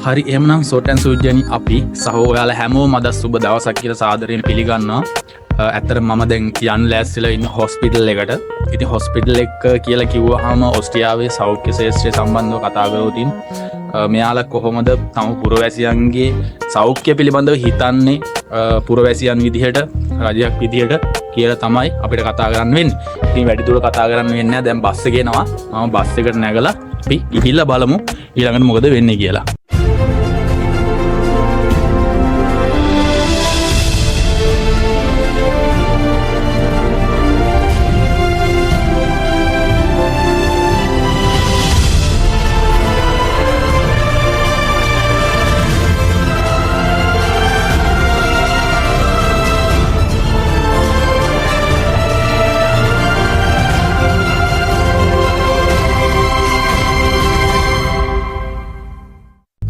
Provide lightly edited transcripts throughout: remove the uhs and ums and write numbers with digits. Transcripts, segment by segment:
හරි එමනම් සෝටන් සූජ්ජනි අපි සහෝ ඔයාලා හැමෝම අද සුබ දවසක් කියලා සාදරයෙන් පිළිගන්නවා. ඇත්තට මම දැන් කියන්න ලෑස්තිලා ඉන්න හොස්පිටල් එකට. ඉතින් හොස්පිටල් එක කියලා කිව්වහම ඕස්ට්‍රේලියාවේ සෞඛ්‍ය ශාස්ත්‍රය සම්බන්ධව කතා කරවතින් මෙයාලා කොහොමද තම පුරවැසියන්ගේ සෞඛ්‍ය පිළිබඳව හිතන්නේ පුරවැසියන් විදිහට රජයක් විදිහට කියලා තමයි අපිට කතා කරන්න වෙන්නේ. ඉතින් වැඩිදුර කතා කරන්න වෙන්නේ නැහැ. දැන් බස් එකේ යනවා. මම බස් එකට නැගලා අපි ගිහිල්ලා බලමු ඊළඟට මොකද වෙන්නේ කියලා.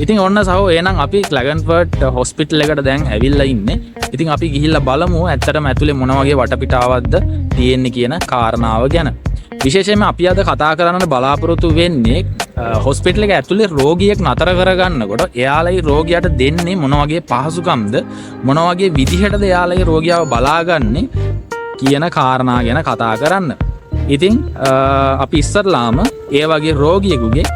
ඉතින් ඔන්න සහෝ එහෙනම් අපි ක්ලැගන්ෆර්ඩ් හොස්පිටල් එකට දැන් ඇවිල්ලා ඉන්නේ. ඉතින් අපි ගිහිල්ලා බලමු ඇත්තටම ඇතුලේ මොන වගේ වටපිටාවක්ද තියෙන්නේ කියන කාරණාව ගැන. විශේෂයෙන්ම අපි අද කතා කරන්න බලාපොරොත්තු වෙන්නේ හොස්පිටල් එක ඇතුලේ රෝගියෙක් නතර කරගන්නකොට එයාලයි රෝගියාට දෙන්නේ මොන වගේ පහසුකම්ද මොන වගේ විදිහටද එයාලයි රෝගියාව බලාගන්නේ කියන කාරණා ගැන කතා කරන්න. ඉතින් අපි ඉස්සරලාම ඒ වගේ රෝගියෙකුගේ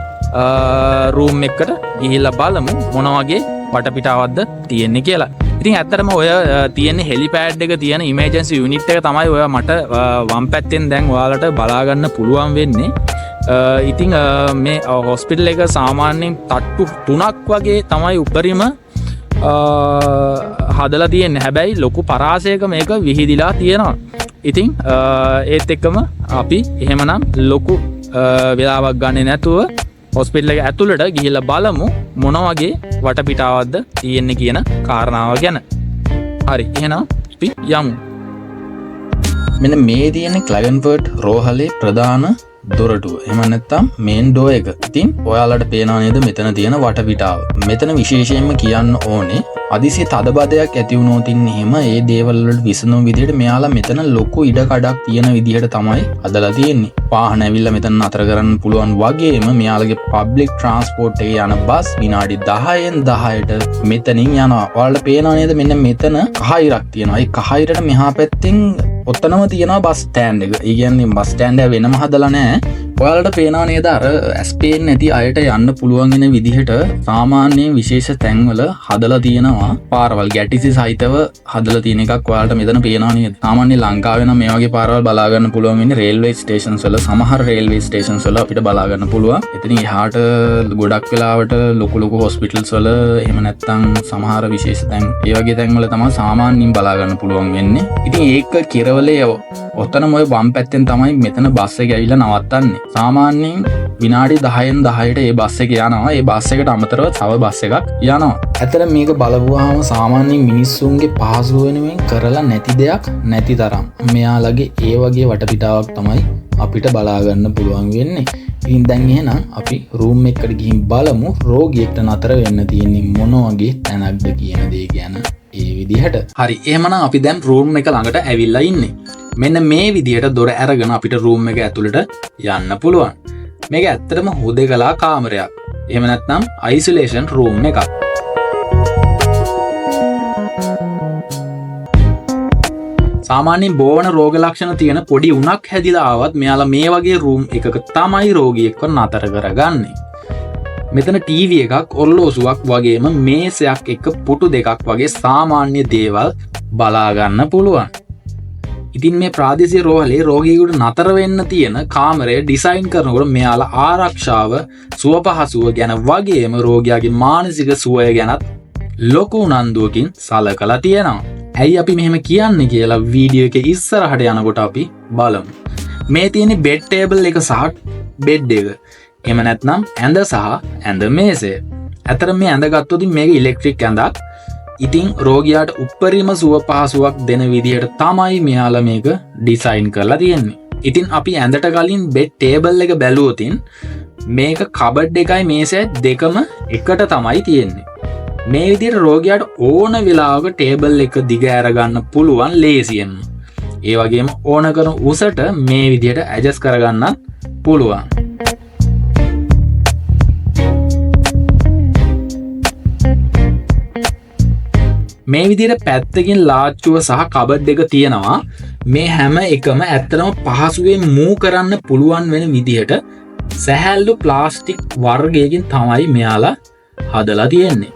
රූම් එකට ගිහිල්ලා බලමු මොන වගේ වටපිටාවක්ද තියෙන්නේ කියලා. ඉතින් ඇත්තටම ඔය තියෙන හෙලිපෑඩ් එක තියෙන ඉමර්ජන්සි යුනිට් එක තමයි ඔය මට වම් පැත්තෙන් දැන් ඔයාලට බලා ගන්න පුළුවන් වෙන්නේ. ඉතින් මේ හොස්පිටල් එක සාමාන්‍යයෙන් තට්ටු 3ක් වගේ තමයි උඩරිම හදලා තියෙන්නේ. හැබැයි ලොකු පරාසයක මේක විහිදිලා තියෙනවා. ඉතින් ඒත් එක්කම අපි එහෙමනම් ලොකු වෙලාවක් ගන්නේ නැතුව හොස්පිටල් එක ඇතුළට ගිහිල්ලා බලමු මොන වගේ වටපිටාවක්ද තියෙන්නේ කියන කාරණාව ගැන. හරි එහෙනම් අපි යමු. මෙන්න මේ තියෙන්නේ ක්ලැගන්ෆර්ඩ් රෝහලේ ප්‍රධාන දොරටුව. එහෙම නැත්නම් මේන් ඩෝ එක. ඉතින් ඔයාලට පේනවා නේද මෙතන තියෙන වටපිටාව. මෙතන විශේෂයෙන්ම කියන්න ඕනේ අදිසි තදබදයක් ඇති වුණොත් එහෙම ඒ දේවල් වලට විසඳුම් විදිහට මෙයාලා මෙතන ලොකු ඉඩ කඩක් තියෙන විදිහට තමයි හදලා තියෙන්නේ. වාහන ඇවිල්ලා මෙතන නතර කරන්න පුළුවන් වගේම මෙයාලගේ පබ්ලික් ට්‍රාන්ස්පෝර්ට් එකේ යන බස් විනාඩි 10න් 10ට මෙතනින් යනවා. ඔයාලට පේනවා නේද මෙන්න මෙතන කහයිරක් තියෙනවා. ඒ කහයිරට මෙහා පැත්තෙන් ඔතනම තියෙනවා බස් ස්ටෑන්ඩ් එක. ඒ කියන්නේ බස් ස්ටෑන්ඩ් එක වෙනම හදලා නැහැ. ඔයාලට පේනවා නේද අර ස්පේන් නැති අයට යන්න පුළුවන් වෙන විදිහට සාමාන්‍ය විශේෂ තැන්වල හදලා තියෙනවා. පාරවල් ගැටිසි සහිතව හදලා තියෙන එකක් ඔයාලට මෙතන පේනවා නේද? සාමාන්‍ය ලංකාවේ නම් මේ වගේ පාරවල් බලා ගන්න පුළුවන් වෙන්නේ රේල්වේ ස්ටේෂන්ස් වල. සමහර රේල්වේ ස්ටේෂන්ස් වල අපිට බලා ගන්න පුළුවන්. එතනින් එහාට ගොඩක් වෙලාවට ලොකු හොස්පිටල්ස් වල එහෙම නැත්නම් සමහර විශේෂ තැන් ඒ වගේ තැන් වල තමයි සාමාන්‍යයෙන් බලා ගන්න පුළුවන් වෙන්නේ. ඉතින් ඒක කිරවලේ ඔතනම ඔය වම් පැත්තෙන් තමයි මෙතන බස් එක ඇවිල්ලා නවත්තන්නේ. සාමාන්‍යයෙන් විනාඩි 10න් 10ට ඒ බස් එක යනවා. ඒ බස් එකට අමතරව තව බස් එකක් යනවා. ඇත්තට මේක බලපුවාම සාමාන්‍යයෙන් මිනිස්සුන්ගේ පහසුව වෙනුවෙන් කරලා නැති දෙයක් නැති තරම්. මෙයාලගේ ඒ වගේ වටපිටාවක් තමයි අපිට බලා ගන්න පුළුවන් වෙන්නේ. ඉතින් දැන් එහෙනම් අපි රූම් එකකට ගිහින් බලමු රෝගියෙක්ට නතර වෙන්න තියෙන්නේ මොන වගේ තැනක්ද කියන දේ ගැන. ඒ විදිහට. හරි එහෙමනම් අපි දැන් රූම් එක ළඟට ඇවිල්ලා ඉන්නේ. මෙන්න මේ විදිහට දොර අරගෙන අපිට රූම් එක ඇතුළට යන්න පුළුවන්. මේක ඇත්තටම හුදෙකලා කාමරයක්. එහෙම නැත්නම් අයිසොලේෂන් රූම් එකක්. සාමාන්‍යයෙන් බෝවන රෝග ලක්ෂණ තියෙන පොඩි උණක් හැදිලා ආවත් මෙයාලා මේ වගේ රූම් එකක තමයි රෝගියෙක්ව නතර කරගන්නේ. මෙතන ටීවී එකක් ඔරලෝසුවක් වගේම මේසයක් එක පුටු දෙකක් වගේ සාමාන්‍ය දේවල් බලා ගන්න පුළුවන්. ඉතින් මේ ප්‍රාදේශීය රෝහලේ රෝගියෙකුට නතර වෙන්න තියෙන කාමරය ඩිසයින් කරනකොට මෙයාලා ආරක්ෂාව සුවපහසුව ගැන වගේම රෝගියාගේ මානසික සුවය ගැනත් ලොකු උනන්දුවකින් සලකලා තියෙනවා. ඇයි අපි මෙහෙම කියන්නේ කියලා වීඩියෝ එකේ ඉස්සරහට යනකොට අපි බලමු. මේ තියෙන්නේ බෙඩ් ටේබල් එක සහ බෙඩ් එක. එහෙම නැත්නම් ඇඳ සහ ඇඳ මේසය. අතර මේ ඇඳ ගත්තොත් මේක ඉලෙක්ට්‍රික් ඇඳක්. ඉතින් රෝගියාට උපරිම සුව පහසුවක් දෙන විදිහට තමයි මෙයාලා මේක ඩිසයින් කරලා තියෙන්නේ. ඉතින් අපි ඇඳට කලින් බෙඩ් ටේබල් එක බැලුවොත් මේක කබඩ් එකයි මේසයයි දෙකම එකට තමයි තියෙන්නේ. මේ විදිහට රෝගියාට ඕන වෙලාවක ටේබල් එක දිග ඇර ගන්න පුළුවන් ලේසියෙන්ම. ඒ වගේම ඕන කරන උසට මේ විදිහට ඇඩ්ජස්ට් කරගන්නත් පුළුවන්. මේ විදිහට පැත්තකින් ලාච්චුව සහ කබඩ් එක තියෙනවා. මේ හැම එකම ඇත්තටම පහසුවෙන් මූව් කරන්න පුළුවන් වෙන විදිහට සැහැල්ලු ප්ලාස්ටික් වර්ගයකින් තමයි මෙයාලා හදලා තියෙන්නේ.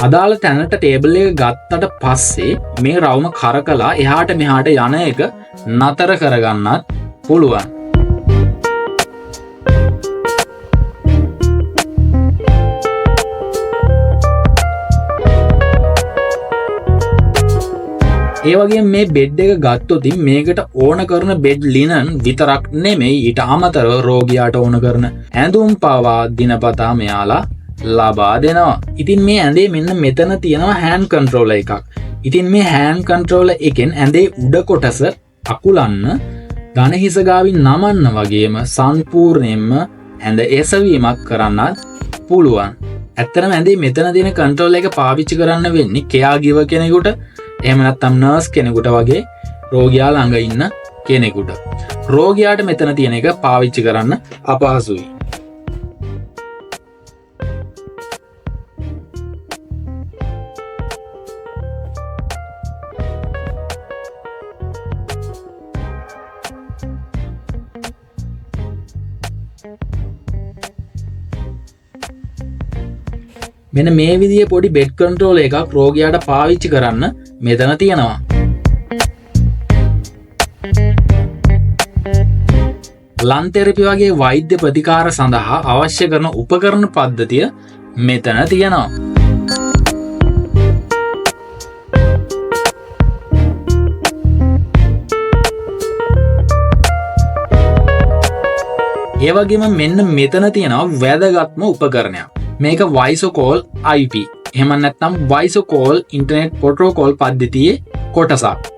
අදාළ තැනට ටේබල් එක ගත්තට පස්සේ මේ රවුම කරකලා එහාට මෙහාට යන එක නතර කරගන්නත් පුළුවන්. ඒ වගේ මේ බෙඩ් එක ගත්තොතින් මේකට ඕන කරන බෙඩ් ලිනන් විතරක් නෙමෙයි ඊට අමතරව රෝගියාට ඕන කරන ඇඳුම් පවා දිනපතා මෙයාලා ලබා දෙනවා. ඉතින් මේ ඇඳේ මෙන්න මෙතන තියෙනවා හෑන්ඩ් කන්ට්‍රෝලර් එකක්. ඉතින් මේ හෑන්ඩ් කන්ට්‍රෝලර් එකෙන් ඇඳේ උඩ කොටස අකුලන්න ධන හිස ගාවින් නමන්න වගේම සම්පූර්ණයෙන්ම ඇඳ එසවීමක් කරන්නත් පුළුවන්. ඇත්තටම ඇඳේ මෙතන තියෙන කන්ට්‍රෝලර් එක පාවිච්චි කරන්න වෙන්නේ කෙයා ගිව කෙනෙකුට එහෙම නැත්නම් නර්ස් කෙනෙකුට වගේ රෝගියා ළඟ ඉන්න කෙනෙකුට. රෝගියාට මෙතන තියෙන එක පාවිච්චි කරන්න අපහසුයි. මෙන්න මේ විදිහේ පොඩි බෙඩ් කන්ට්‍රෝල් එකක් රෝගියාට පාවිච්චි කරන්න මෙතන තියෙනවා. ලන් තෙරපි වගේ වෛද්‍ය ප්‍රතිකාර සඳහා අවශ්‍ය කරන උපකරණ පද්ධතිය මෙතන තියෙනවා. ඒ වගේම මෙන්න මෙතන තියෙනවා වැදගත්ම උපකරණයක්. මේක වයිසෝකෝල් IP එහෙම නැත්නම් වයිසෝකෝල් ඉන්ටර්නෙට් ප්‍රොටෝකෝල් පද්ධතියේ කොටසක්.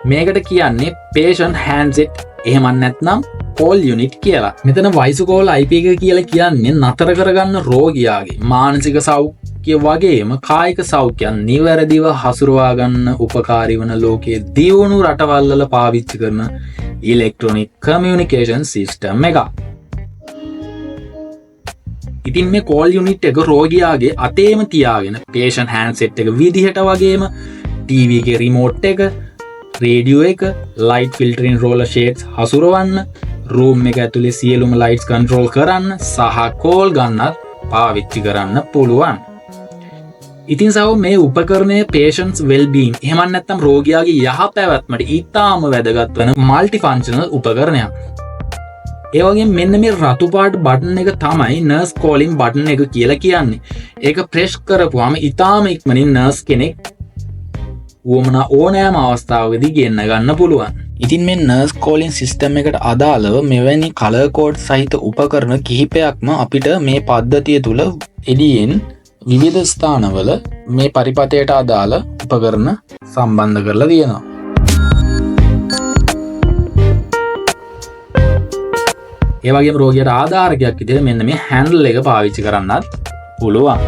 මේකට කියන්නේ patient handset එහෙම නැත්නම් call unit කියලා. මෙතන වයිසෝකෝල් IP එක කියලා කියන්නේ නතර කරගන්න රෝගියාගේ මානසික සෞඛ්‍ය වගේම කායික සෞඛ්‍යයන් නිවැරදිව හසුරුවා ගන්න උපකාරී වන ලෝකයේ දියුණු රටවල් වල පාවිච්චි කරන ඉලෙක්ට්‍රොනික කමියුනිකේෂන් සිස්ටම් එකක්. ඉතින් මේ කෝල් යුනිට් එක රෝගියාගේ අතේම තියාගෙන patient handset එක විදිහට වගේම TV එකේ රිමෝට් එක, රේඩියෝ එක, light filtering roller shades හසුරවන්න, room එක ඇතුලේ සියලුම lights control කරන්න සහ කෝල් ගන්නත් පාවිච්චි කරන්න පුළුවන්. ඉතින් සහෝ මේ උපකරණය patients well being එහෙම නැත්නම් රෝගියාගේ යහපැවැත්මට ඉතාම වැදගත් වෙන multi functional උපකරණයක්. ඒ වගේ මෙන්න මේ රතු පාට බටන් එක තමයි නර්ස් කෝලින් බටන් එක කියලා කියන්නේ. ඒක ප්‍රෙස් කරපුවාම ඉතාම ඉක්මනින් නර්ස් කෙනෙක් වුවමනා ඕනෑම අවස්ථාවකදී ගෙන්න ගන්න පුළුවන්. ඉතින් මේ නර්ස් කෝලින් සිස්ටම් එකට අදාළව මෙවැනි කලර් කෝඩ් සහිත උපකරණ කිහිපයක්ම අපිට මේ පද්ධතිය තුල එළියෙන් විවිධ ස්ථානවල මේ පරිපතයට අදාළ උපකරණ සම්බන්ධ කරලා තියෙනවා. ඒ වගේම රෝගියාට ආධාරකයක් විදිහට මෙන්න මේ හැන්ඩල් එක පාවිච්චි කරන්නත් පුළුවන්.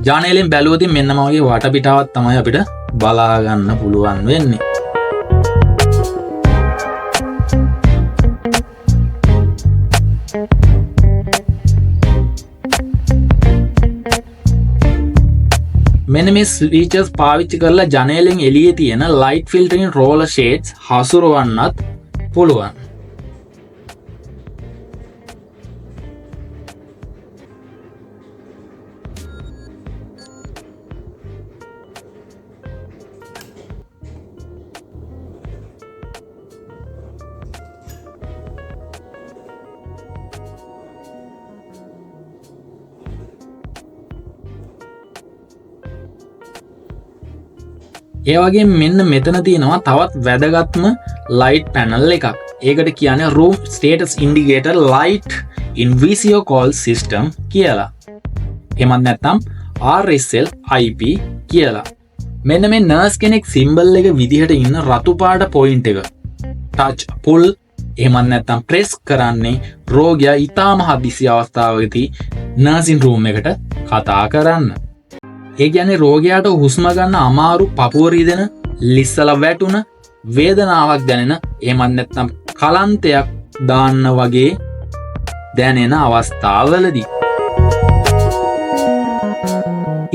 ජානේලෙන් බැලුවොත් මෙන්න මගේ වටපිටාවක් තමයි අපිට බලා ගන්න පුළුවන් වෙන්නේ. මෙන්න මේ ස්විචස් පාවිච්චි කරලා ජනේලෙන් එළියේ තියෙන light filtering roller shades හසුරවන්නත් පුළුවන්. ඒ වගේ මෙන්න මෙතන තියෙනවා තවත් වැදගත්ම light panel එකක්. ඒකට කියන්නේ room status indicator light in visio call system කියලා. එහෙමත් නැත්නම් RSL IP කියලා. මෙන්න මේ nurse කෙනෙක් symbol එක විදිහට ඉන්න රතු පාට point එක touch pull එහෙමත් නැත්නම් press කරන්නේ රෝගියා ඊටාම හදිසි අවස්ථාවකදී nursing room එකට කතා කරන්න. ඒ කියන්නේ රෝගියාට හුස්ම ගන්න අමාරු පපුව රිදෙන ලිස්සලා වැටුණ වේදනාවක් දැනෙන එහෙමත් නැත්නම් කලන්තයක් දාන්න වගේ දැනෙන අවස්ථාවලදී.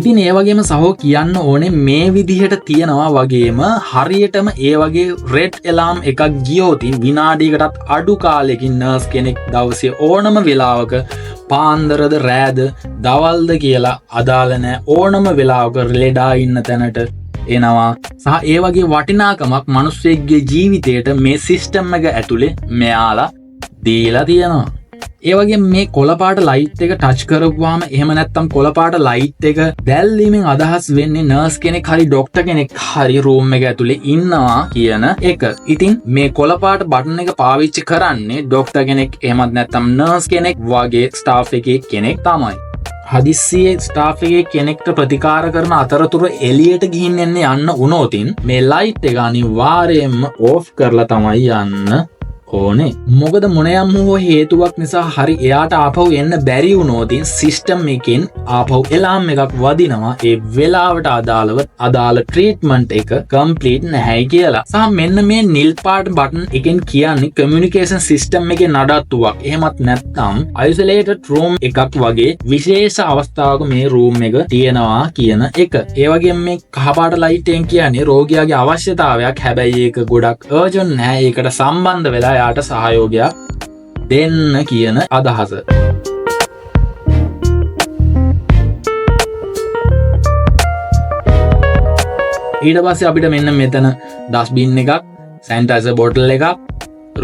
ඉතින් ඒ වගේම සහෝ කියන්න ඕනේ මේ විදිහට තියෙනවා වගේම හරියටම ඒ වගේ රෙඩ් එලාම් එකක් ගියෝතින් විනාඩියකටත් අඩු කාලෙකින් නර්ස් කෙනෙක් දවසේ ඕනම වෙලාවක පාන්දරද රෑද දවල්ද කියලා අදාළ නැහැ ඕනම වෙලාවක ලෙඩා ඉන්න තැනට එනවා සහ ඒ වගේ වටිනාකමක් මිනිස්සෙක්ගේ ජීවිතයට මේ සිස්ටම් එක ඇතුලේ මෙයාලා දීලා තියෙනවා. ඒ වගේ මේ කොළපාට ලයිට් එක ටච් කරපුවාම එහෙම නැත්තම් කොළපාට ලයිට් එක දැල්වීමෙන් අදහස් වෙන්නේ නර්ස් කෙනෙක් හරි ඩොක්ටර් කෙනෙක් හරි රූම් එක ඇතුලේ ඉන්නවා කියන එක. ඉතින් මේ කොළපාට බටන් එක පාවිච්චි කරන්නේ ඩොක්ටර් කෙනෙක් එහෙමත් නැත්තම් නර්ස් කෙනෙක් වගේ ස්ටාෆ් එකේ කෙනෙක් තමයි. හදිස්සියේ ස්ටාෆ් එකේ කෙනෙක්ට ප්‍රතිකාර කරන අතරතුර එළියට ගිහින් යන්න වුණොතින් මේ ලයිට් එක අනිවාර්යයෙන්ම ඕෆ් කරලා තමයි යන්න ඕනේ. මොකද මොනයම් හෝ හේතුවක් නිසා හරි එයාට ආපහු එන්න බැරි වුණොතින් සිස්ටම් එකෙන් ආපහු එලාම් එකක් වදිනවා ඒ වෙලාවට අදාළ ට්‍රීට්මන්ට් එක කම්ප්ලීට් නැහැයි කියලා. සහ මෙන්න මේ නිල් පාට බටන් එකෙන් කියන්නේ කමියුනිකේෂන් සිස්ටම් එකේ නඩත්තුවක්. එහෙමත් නැත්නම් අයිසොලේටඩ් රූම් එකක් වගේ විශේෂ අවස්ථාවක මේ රූම් එක තියෙනවා කියන එක. ඒ වගේම මේ කහපාට ලයිට් එකෙන් කියන්නේ රෝගියාගේ අවශ්‍යතාවයක්. හැබැයි ඒක ගොඩක් අර්ජන්ට් නැහැ. ඒකට සම්බන්ධ වෙලා යාට සහයෝගයක් දෙන්න කියන අදහස. ඊට පස්සේ අපිට මෙන්න මෙතන ඩස්බින් එකක්, සැනිටයිසර් බෝටල් එකක්,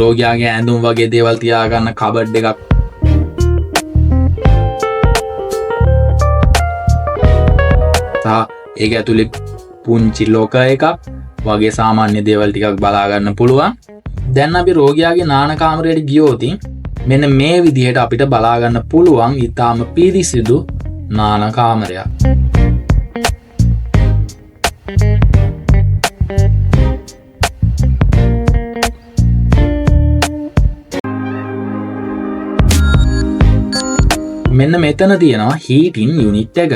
රෝගියාගේ ඇඳුම් වගේ දේවල් තියාගන්න කබඩ් එකක්, සහ ඒක ඇතුලේ පුංචි ලෝක එකක් වගේ සාමාන්‍ය දේවල් ටිකක් බලා ගන්න පුළුවන්. දැන් අපි රෝගියාගේ නාන කාමරයට ගියොතින් මෙන්න මේ විදිහට අපිට බලා ගන්න පුළුවන් ඊටාම පිරිසිදු නාන කාමරයක්. මෙන්න මෙතන තියෙනවා හීටින් යුනිට් එක.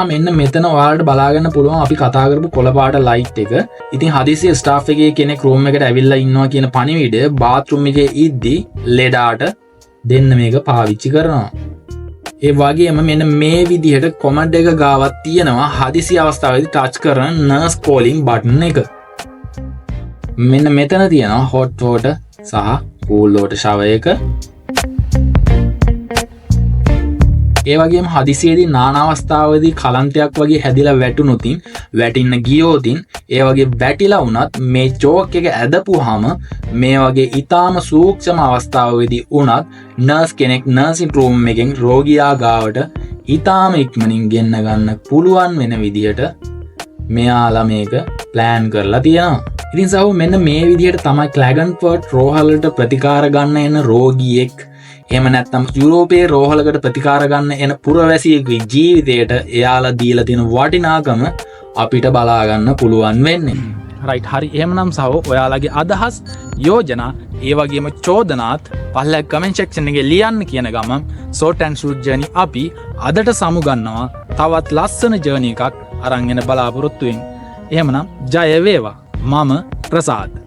මෙන්න මෙතන ඔයාලට බලාගන්න පුළුවන් අපි කතා කරපු කොළපාට ලයිට් එක. ඉතින් හදිසියේ ස්ටාෆ් එකේ කෙනෙක් රූම් එකට ඇවිල්ලා ඉන්නවා කියන පණිවිඩය බාත්රූම් එකේ ඉද්දි ලෙඩාට දෙන්න මේක පාවිච්චි කරනවා. ඒ වගේම මෙන්න මේ විදිහට කොමන්ඩ් එක ගාවක් තියෙනවා හදිසි අවස්ථාවේදී ටච් කරන නර්ස් කෝලින් බටන් එක. මෙන්න මෙතන තියෙනවා හොට් වෝටර් සහ කූල් වෝටර් ෂවර් එක. ඒ වගේම හදිසියේදී නාන අවස්ථාවේදී කලන්තයක් වගේ හැදිලා වැටුනොතින් වැටින්න ගියොතින් ඒ වගේ වැටිලා වුණත් මේ චෝක් එක ඇදපුවාම මේ වගේ ඊටාම සූක්ෂම අවස්ථාවේදී වුණත් නර්ස් කෙනෙක් නර්සින් රූම් එකෙන් රෝගියා ගාවට ඊටාම ඉක්මනින් ගෙන්න ගන්න පුළුවන් වෙන විදියට මෙයාලා මේක ප්ලෑන් කරලා තියෙනවා. ඉතින් සහෝ මෙන්න මේ විදියට තමයි ක්ලැගන්ෆර්ඩ් රෝහලට ප්‍රතිකාර ගන්න එන රෝගියෙක් එහෙම නැත්නම් යුරෝපයේ රෝහලකට ප්‍රතිකාර ගන්න එන පුරවැසියෙකුගේ ජීවිතයට එයාලා දීලා තියෙන වටිනාකම අපිට බලා ගන්න පුළුවන් වෙන්නේ. රයිට් හරි එහෙමනම් සහෝ ඔයාලගේ අදහස් යෝජනා ඒ වගේම චෝදනාත් පහළ කමෙන්ට් සෙක්ෂන් එකේ ලියන්න කියන ගමන් short and sweet journey අපි අදට සමු ගන්නවා තවත් ලස්සන ජර්නි එකක් අරන් එන බලාපොරොත්තු වෙමින්. එහෙමනම් ජය වේවා. මම ප්‍රසාද්.